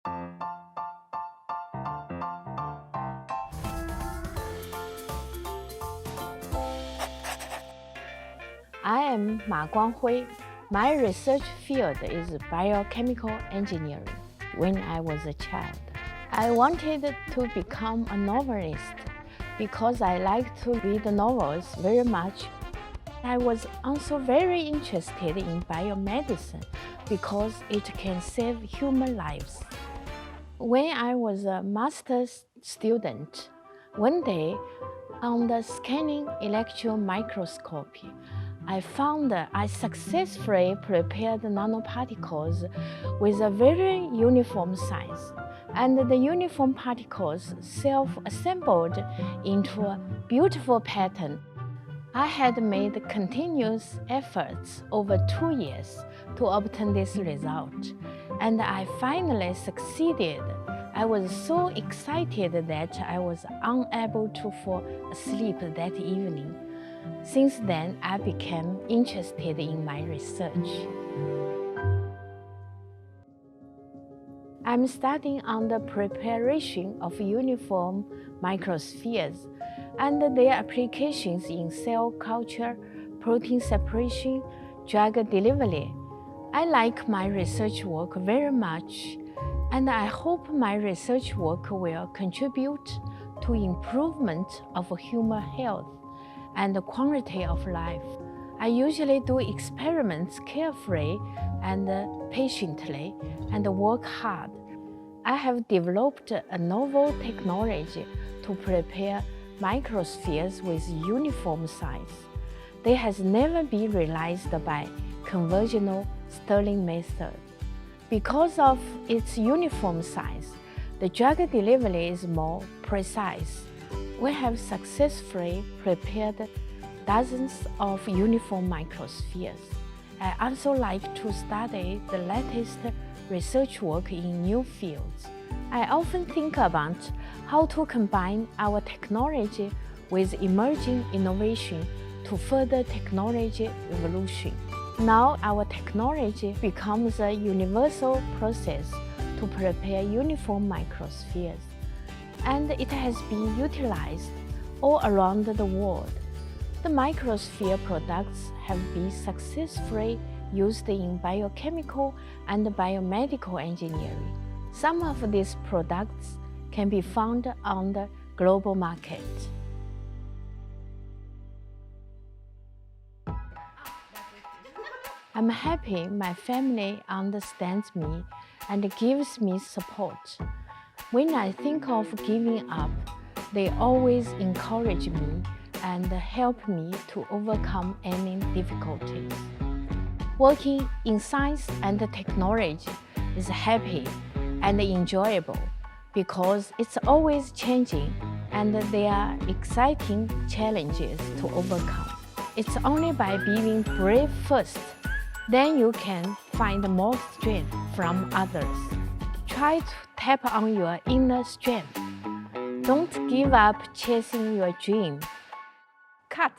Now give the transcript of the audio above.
I am Guanghui. My research field is biochemical engineering. When I was a child, I wanted to become a novelist because I like to read novels very much. I was also very interested in biomedicine because it can save human lives. When I was a master's student, one day on the scanning electron microscope, I found that I successfully prepared nanoparticles with a very uniform size, and the uniform particles self-assembled into a beautiful pattern. I had made continuous efforts over 2 years to obtain this result, and I finally succeeded. I was so excited that I was unable to fall asleep that evening. Since then, I became interested in my research. I'm studying on the preparation of uniform microspheres and their applications in cell culture, protein separation, drug delivery. I like my research work very much, and I hope my research work will contribute to improvement of human health and the quality of life. I usually do experiments carefully and patiently and work hard. I have developed a novel technology to prepare microspheres with uniform size. They has never been realized by conventional stirring method. Because of its uniform size, the drug delivery is more precise. We have successfully prepared dozens of uniform microspheres. I also like to study the latest research work in new fields. I often think about how to combine our technology with emerging innovation to further technology evolution. Now our technology becomes a universal process to prepare uniform microspheres, and it has been utilized all around the world. The microsphere products have been successfully used in biochemical and biomedical engineering. Some of these products can be found on the global market. I'm happy my family understands me and gives me support. When I think of giving up, they always encourage me and help me to overcome any difficulties. Working in science and technology is happy and enjoyable because it's always changing and there are exciting challenges to overcome. It's only by being brave first, then you can find more strength from others. Try to tap on your inner strength. Don't give up chasing your dream. Cut!